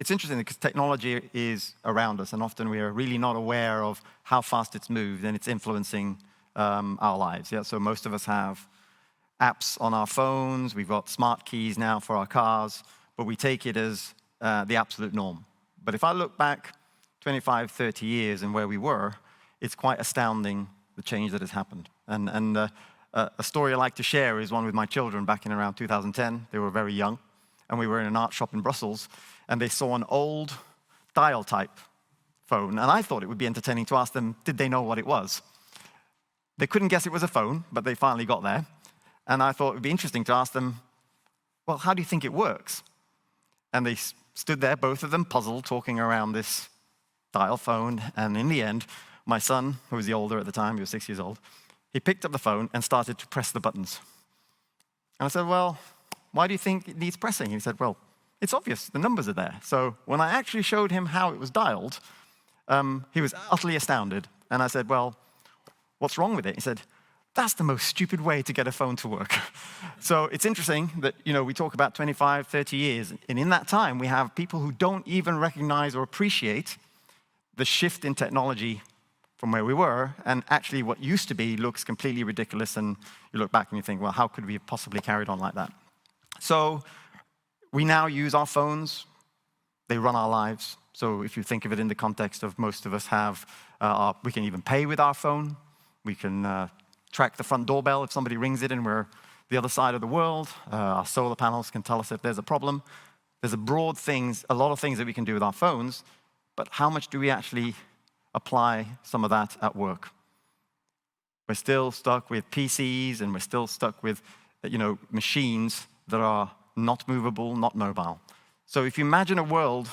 it's interesting because technology is around us, and often we are really not aware of how fast it's moved and it's influencing our lives. Yeah? So most of us have apps on our phones, we've got smart keys now for our cars, but we take it as the absolute norm. But if I look back 25, 30 years and where we were, it's quite astounding the change that has happened. And a story I like to share is one with my children back in around 2010. They were very young, and we were in an art shop in Brussels, and they saw an old dial-type phone, and I thought it would be entertaining to ask them, did they know what it was? They couldn't guess it was a phone, but they finally got there, and I thought it would be interesting to ask them, well, how do you think it works? And they stood there, both of them, puzzled, talking around this dial phone, and in the end, my son, who was the older at the time, he was 6 years old, he picked up the phone and started to press the buttons. And I said, well, why do you think it needs pressing? And he said, well, it's obvious, the numbers are there. So when I actually showed him how it was dialed, he was utterly astounded. And I said, well, what's wrong with it? He said, that's the most stupid way to get a phone to work. So it's interesting that, we talk about 25, 30 years, and in that time, we have people who don't even recognize or appreciate the shift in technology from where we were, and actually what used to be looks completely ridiculous, and you look back and you think, well, how could we have possibly carried on like that? So we now use our phones. They run our lives. So if you think of it in the context of most of us have, we can even pay with our phone. We can track the front doorbell if somebody rings it and we're the other side of the world. Our solar panels can tell us if there's a problem. There's a lot of things that we can do with our phones, but how much do we actually apply some of that at work? We're still stuck with PCs, and we're still stuck with machines that are not movable, not mobile. So if you imagine a world,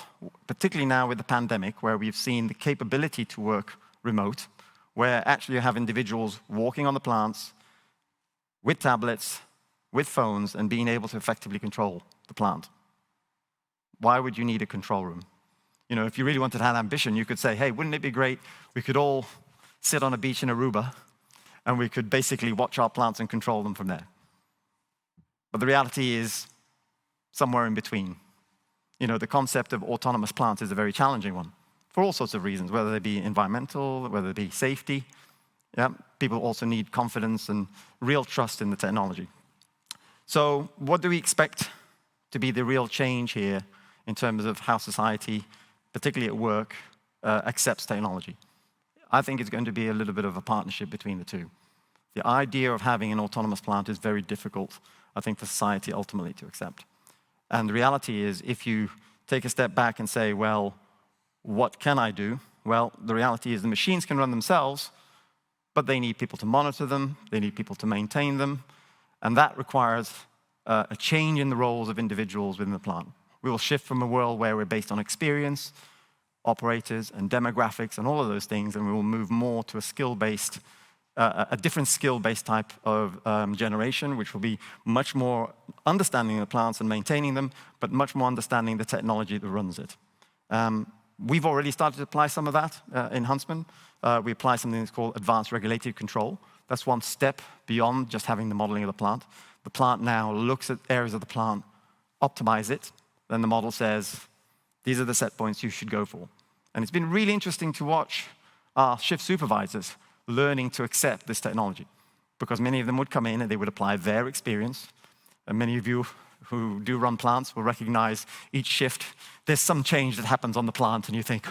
particularly now with the pandemic, where we've seen the capability to work remote, where actually you have individuals walking on the plants with tablets, with phones, and being able to effectively control the plant. Why would you need a control room? If you really wanted to have ambition, you could say, hey, wouldn't it be great? We could all sit on a beach in Aruba, and we could basically watch our plants and control them from there. But the reality is somewhere in between. The concept of autonomous plants is a very challenging one for all sorts of reasons, whether they be environmental, whether they be safety. Yeah, people also need confidence and real trust in the technology. So what do we expect to be the real change here in terms of how society, particularly at work, accepts technology? I think it's going to be a little bit of a partnership between the two. The idea of having an autonomous plant is very difficult, I think, for society ultimately to accept. And the reality is, if you take a step back and say, well, what can I do? Well, the reality is the machines can run themselves, but they need people to monitor them, they need people to maintain them, and that requires a change in the roles of individuals within the plant. We will shift from a world where we're based on experience, operators, and demographics, and all of those things, and we will move more to a different skill-based type of generation, which will be much more understanding the plants and maintaining them, but much more understanding the technology that runs it. We've already started to apply some of that in Huntsman. We apply something that's called advanced regulated control. That's one step beyond just having the modeling of the plant. The plant now looks at areas of the plant, optimize it, then the model says, these are the set points you should go for. And it's been really interesting to watch our shift supervisors learning to accept this technology, because many of them would come in and they would apply their experience. And many of you who do run plants will recognize each shift, there's some change that happens on the plant, and you think,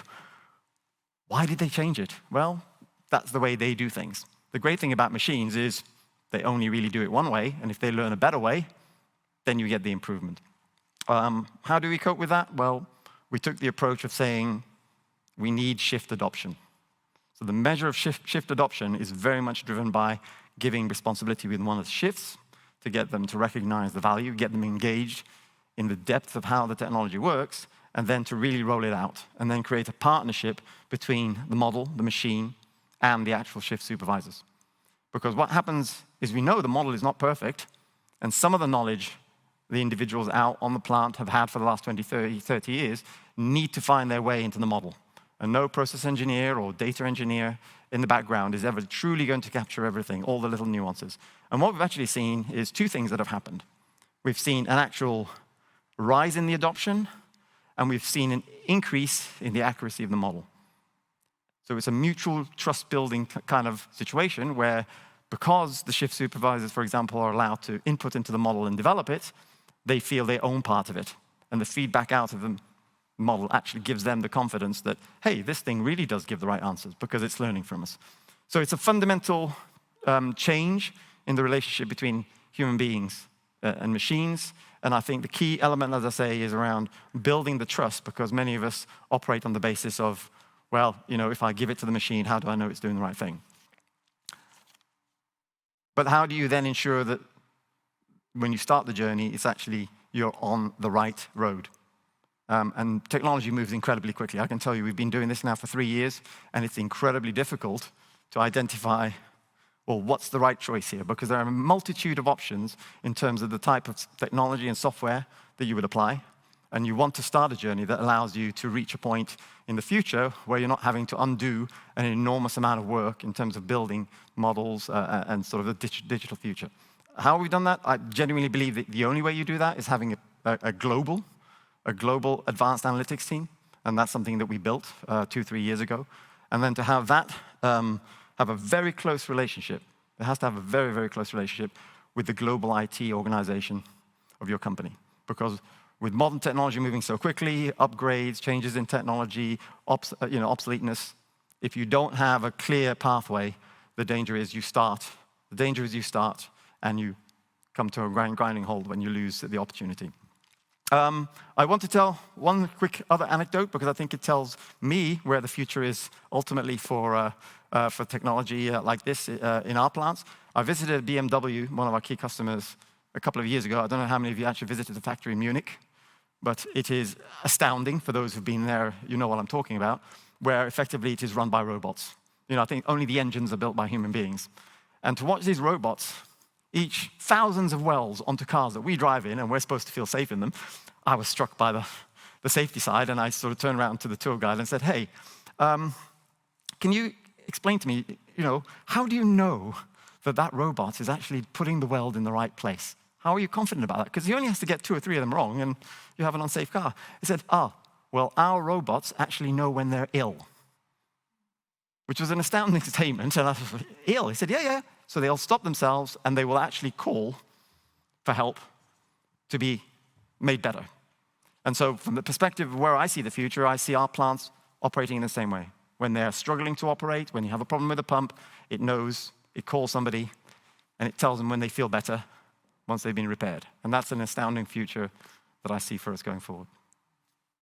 why did they change it? Well, that's the way they do things. The great thing about machines is they only really do it one way, and if they learn a better way, then you get the improvement. How do we cope with that? Well, we took the approach of saying we need shift adoption. So the measure of shift adoption is very much driven by giving responsibility within one of the shifts to get them to recognize the value, get them engaged in the depth of how the technology works, and then to really roll it out, and then create a partnership between the model, the machine, and the actual shift supervisors. Because what happens is we know the model is not perfect, and some of the knowledge the individuals out on the plant have had for the last 20, 30 years need to find their way into the model. And no process engineer or data engineer in the background is ever truly going to capture everything, all the little nuances. And what we've actually seen is two things that have happened. We've seen an actual rise in the adoption, and we've seen an increase in the accuracy of the model. So it's a mutual trust-building kind of situation where, because the shift supervisors, for example, are allowed to input into the model and develop it, they feel they own part of it. And the feedback out of the model actually gives them the confidence that, hey, this thing really does give the right answers because it's learning from us. So it's a fundamental change in the relationship between human beings and machines. And I think the key element, as I say, is around building the trust, because many of us operate on the basis of, well, if I give it to the machine, how do I know it's doing the right thing? But how do you then ensure that when you start the journey, it's actually you're on the right road? And technology moves incredibly quickly. I can tell you, we've been doing this now for 3 years, and it's incredibly difficult to identify, well, what's the right choice here? Because there are a multitude of options in terms of the type of technology and software that you would apply. And you want to start a journey that allows you to reach a point in the future where you're not having to undo an enormous amount of work in terms of building models and sort of the digital future. How have we done that? I genuinely believe that the only way you do that is having a global advanced analytics team, and that's something that we built 2-3 years ago. And then to have that have a very close relationship. It has to have a very, very close relationship with the global IT organization of your company. Because with modern technology moving so quickly, upgrades, changes in technology, obsoleteness, if you don't have a clear pathway, the danger is you start and you come to a grinding halt when you lose the opportunity. I want to tell one quick other anecdote, because I think it tells me where the future is ultimately for technology like this in our plants. I visited BMW, one of our key customers, a couple of years ago. I don't know how many of you actually visited the factory in Munich, but it is astounding. For those who've been there, you know what I'm talking about, where effectively it is run by robots. I think only the engines are built by human beings. And to watch these robots each thousands of wells onto cars that we drive in, and we're supposed to feel safe in them, I was struck by the safety side, and I sort of turned around to the tour guide and said, hey, can you explain to me, how do you know that robot is actually putting the weld in the right place? How are you confident about that? Because he only has to get 2 or 3 of them wrong, and you have an unsafe car. He said, well, our robots actually know when they're ill, which was an astounding statement. And I was like, ill? He said, yeah. So they'll stop themselves, and they will actually call for help to be made better. And so from the perspective of where I see the future, I see our plants operating in the same way. When they're struggling to operate, when you have a problem with a pump, it knows, it calls somebody, and it tells them when they feel better once they've been repaired. And that's an astounding future that I see for us going forward.